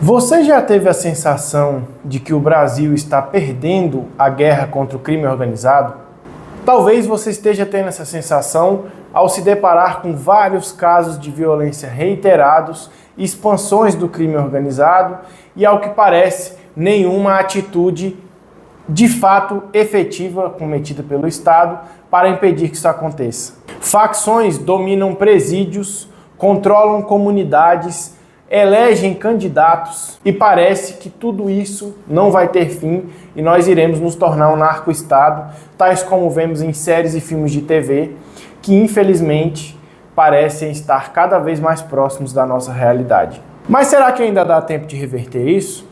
Você já teve a sensação de que o Brasil está perdendo a guerra contra o crime organizado? Talvez você esteja tendo essa sensação ao se deparar com vários casos de violência reiterados, expansões do crime organizado e, ao que parece, nenhuma atitude de fato efetiva cometida pelo Estado para impedir que isso aconteça. Facções dominam presídios, controlam comunidades, elegem candidatos e parece que tudo isso não vai ter fim e nós iremos nos tornar um narco-estado, tais como vemos em séries e filmes de TV, que infelizmente parecem estar cada vez mais próximos da nossa realidade. Mas será que ainda dá tempo de reverter isso?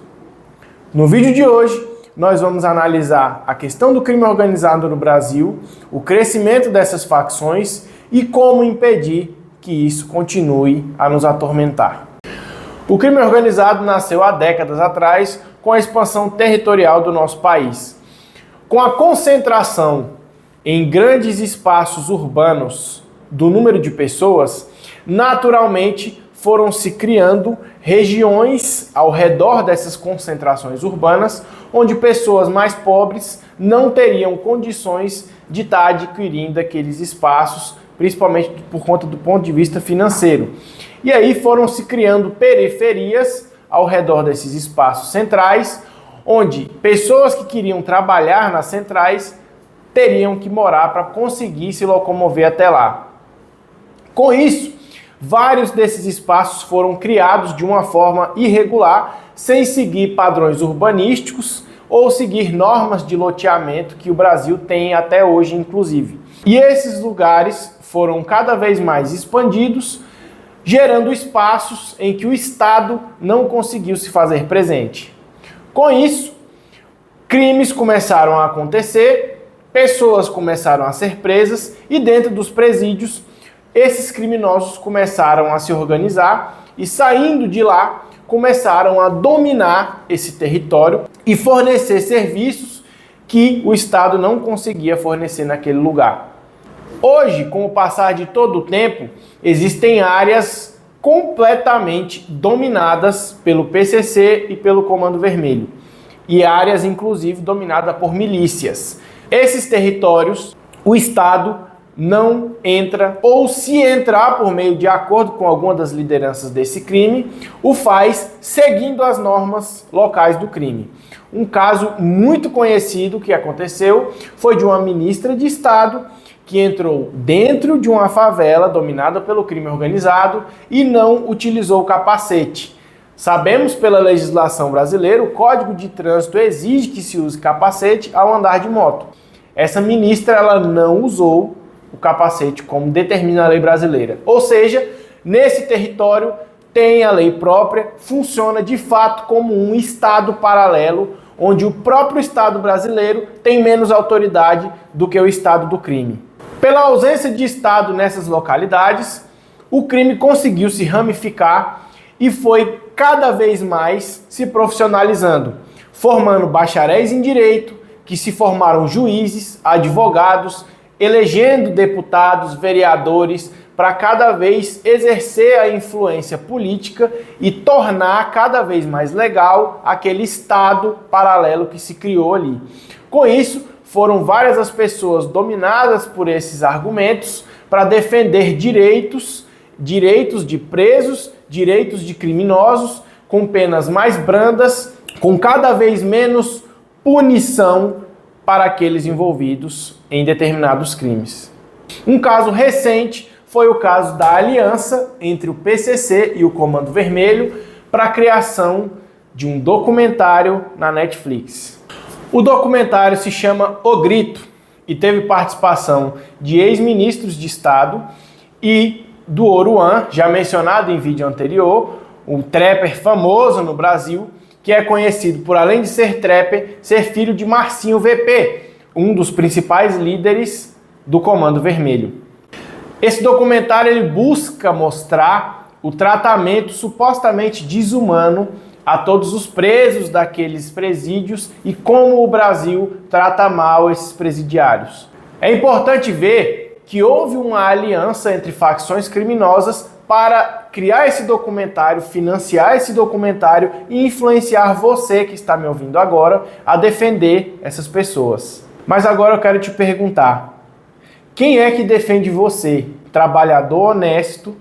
No vídeo de hoje, nós vamos analisar a questão do crime organizado no Brasil, o crescimento dessas facções e como impedir que isso continue a nos atormentar. O crime organizado nasceu há décadas atrás com a expansão territorial do nosso país. Com a concentração em grandes espaços urbanos do número de pessoas, naturalmente foram se criando regiões ao redor dessas concentrações urbanas, onde pessoas mais pobres não teriam condições de estar adquirindo aqueles espaços, principalmente por conta do ponto de vista financeiro. E aí foram se criando periferias ao redor desses espaços centrais, onde pessoas que queriam trabalhar nas centrais teriam que morar para conseguir se locomover até lá. Com isso, vários desses espaços foram criados de uma forma irregular, sem seguir padrões urbanísticos ou seguir normas de loteamento que o Brasil tem até hoje, inclusive. E esses lugares foram cada vez mais expandidos, gerando espaços em que o Estado não conseguiu se fazer presente. Com isso, crimes começaram a acontecer, pessoas começaram a ser presas e dentro dos presídios, esses criminosos começaram a se organizar e, saindo de lá, começaram a dominar esse território e fornecer serviços que o Estado não conseguia fornecer naquele lugar. Hoje, com o passar de todo o tempo, existem áreas completamente dominadas pelo PCC e pelo Comando Vermelho, e áreas, inclusive, dominadas por milícias. Esses territórios, o Estado não entra, ou se entrar por meio de acordo com alguma das lideranças desse crime, o faz seguindo as normas locais do crime. Um caso muito conhecido que aconteceu foi de uma ministra de Estado que entrou dentro de uma favela dominada pelo crime organizado e não utilizou o capacete. Sabemos pela legislação brasileira, o Código de Trânsito exige que se use capacete ao andar de moto. Essa ministra ela não usou o capacete como determina a lei brasileira. Ou seja, nesse território tem a lei própria, funciona de fato como um estado paralelo, onde o próprio Estado brasileiro tem menos autoridade do que o estado do crime. Pela ausência de Estado nessas localidades, o crime conseguiu se ramificar e foi cada vez mais se profissionalizando, formando bacharéis em direito, que se formaram juízes, advogados, elegendo deputados, vereadores, para cada vez exercer a influência política e tornar cada vez mais legal aquele Estado paralelo que se criou ali. Com isso, foram várias as pessoas dominadas por esses argumentos para defender direitos de presos, direitos de criminosos, com penas mais brandas, com cada vez menos punição para aqueles envolvidos em determinados crimes. Um caso recente foi o caso da aliança entre o PCC e o Comando Vermelho para a criação de um documentário na Netflix. O documentário se chama O Grito e teve participação de ex-ministros de Estado e do Oruan, já mencionado em vídeo anterior, um trapper famoso no Brasil, que é conhecido por, além de ser trapper, ser filho de Marcinho VP, um dos principais líderes do Comando Vermelho. Esse documentário ele busca mostrar o tratamento supostamente desumano a todos os presos daqueles presídios e como o Brasil trata mal esses presidiários. É importante ver que houve uma aliança entre facções criminosas para criar esse documentário, financiar esse documentário e influenciar você que está me ouvindo agora a defender essas pessoas. Mas agora eu quero te perguntar, quem é que defende você? Trabalhador honesto,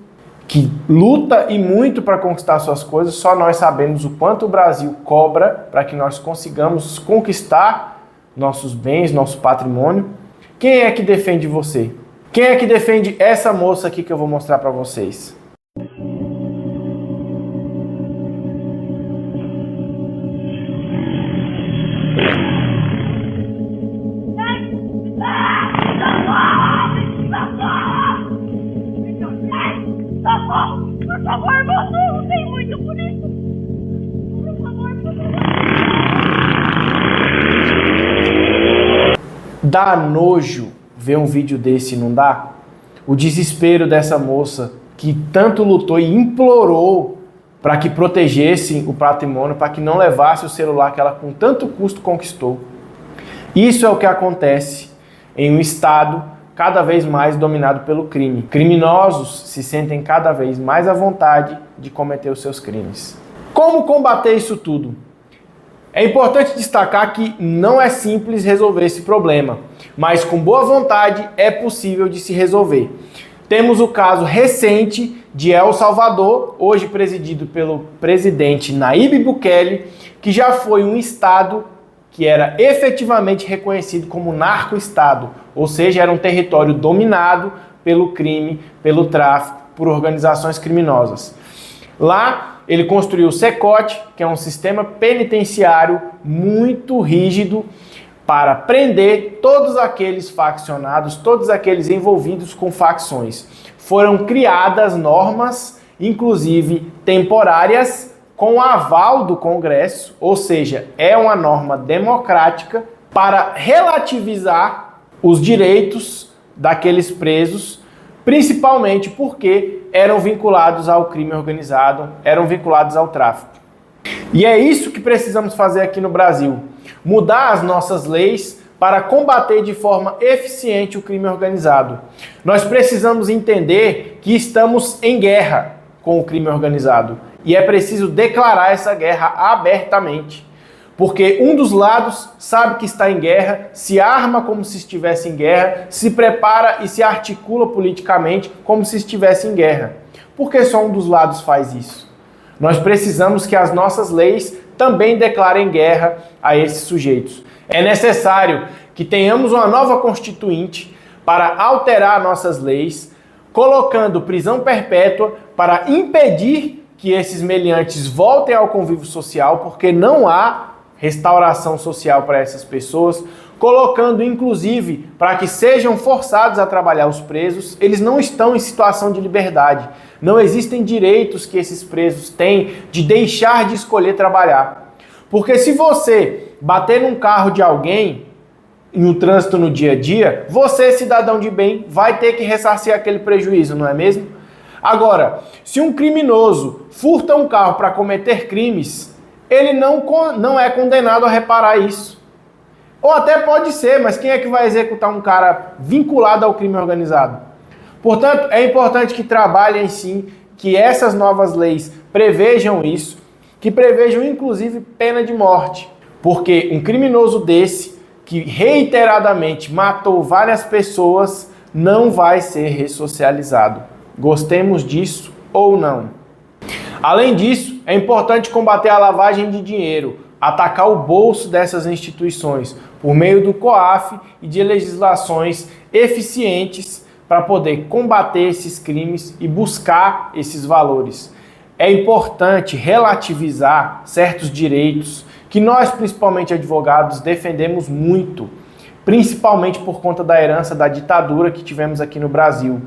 que luta e muito para conquistar suas coisas, só nós sabemos o quanto o Brasil cobra para que nós consigamos conquistar nossos bens, nosso patrimônio. Quem é que defende você? Quem é que defende essa moça aqui que eu vou mostrar para vocês? Por favor, moço, eu não tenho muito por isso. Por favor, por favor. Dá nojo ver um vídeo desse, não dá? O desespero dessa moça que tanto lutou e implorou para que protegessem o patrimônio, para que não levasse o celular que ela com tanto custo conquistou. Isso é o que acontece em um estado cada vez mais dominado pelo crime. Criminosos se sentem cada vez mais à vontade de cometer os seus crimes. Como combater isso tudo? É importante destacar que não é simples resolver esse problema, mas com boa vontade é possível de se resolver. Temos o caso recente de El Salvador, hoje presidido pelo presidente Nayib Bukele, que já foi um estado que era efetivamente reconhecido como narco-estado, ou seja, era um território dominado pelo crime, pelo tráfico, por organizações criminosas. Lá, ele construiu o SECOT, que é um sistema penitenciário muito rígido para prender todos aqueles faccionados, todos aqueles envolvidos com facções. Foram criadas normas, inclusive temporárias, com o aval do Congresso, ou seja, é uma norma democrática para relativizar os direitos daqueles presos, principalmente porque eram vinculados ao crime organizado, eram vinculados ao tráfico. E é isso que precisamos fazer aqui no Brasil, mudar as nossas leis para combater de forma eficiente o crime organizado. Nós precisamos entender que estamos em guerra com o crime organizado. E é preciso declarar essa guerra abertamente. Porque um dos lados sabe que está em guerra, se arma como se estivesse em guerra, se prepara e se articula politicamente como se estivesse em guerra. Por que só um dos lados faz isso? Nós precisamos que as nossas leis também declarem guerra a esses sujeitos. É necessário que tenhamos uma nova constituinte para alterar nossas leis, colocando prisão perpétua para impedir que esses meliantes voltem ao convívio social, porque não há restauração social para essas pessoas, colocando inclusive para que sejam forçados a trabalhar os presos. Eles não estão em situação de liberdade. Não existem direitos que esses presos têm de deixar de escolher trabalhar. Porque se você bater num carro de alguém no trânsito no dia a dia, você, cidadão de bem, vai ter que ressarcir aquele prejuízo, não é mesmo? Agora, se um criminoso furta um carro para cometer crimes, ele não é condenado a reparar isso. Ou até pode ser, mas quem é que vai executar um cara vinculado ao crime organizado? Portanto, é importante que trabalhem sim, que essas novas leis prevejam isso, que prevejam inclusive pena de morte. Porque um criminoso desse, que reiteradamente matou várias pessoas, não vai ser ressocializado. Gostemos disso ou não. Além disso, é importante combater a lavagem de dinheiro, atacar o bolso dessas instituições por meio do COAF e de legislações eficientes para poder combater esses crimes e buscar esses valores. É importante relativizar certos direitos que nós, principalmente advogados, defendemos muito, principalmente por conta da herança da ditadura que tivemos aqui no Brasil.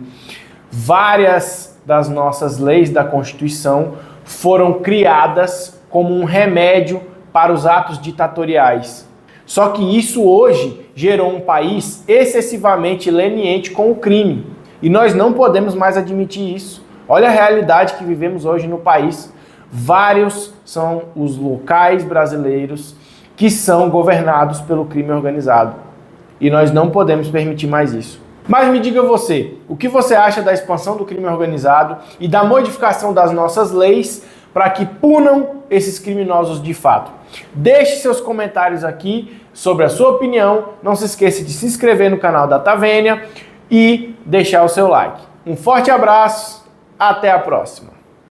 Várias das nossas leis da Constituição foram criadas como um remédio para os atos ditatoriais. Só que isso hoje gerou um país excessivamente leniente com o crime. E nós não podemos mais admitir isso. Olha a realidade que vivemos hoje no país. Vários são os locais brasileiros que são governados pelo crime organizado. E nós não podemos permitir mais isso. Mas me diga você, o que você acha da expansão do crime organizado e da modificação das nossas leis para que punam esses criminosos de fato? Deixe seus comentários aqui sobre a sua opinião, não se esqueça de se inscrever no canal da Tavênia e deixar o seu like. Um forte abraço, até a próxima!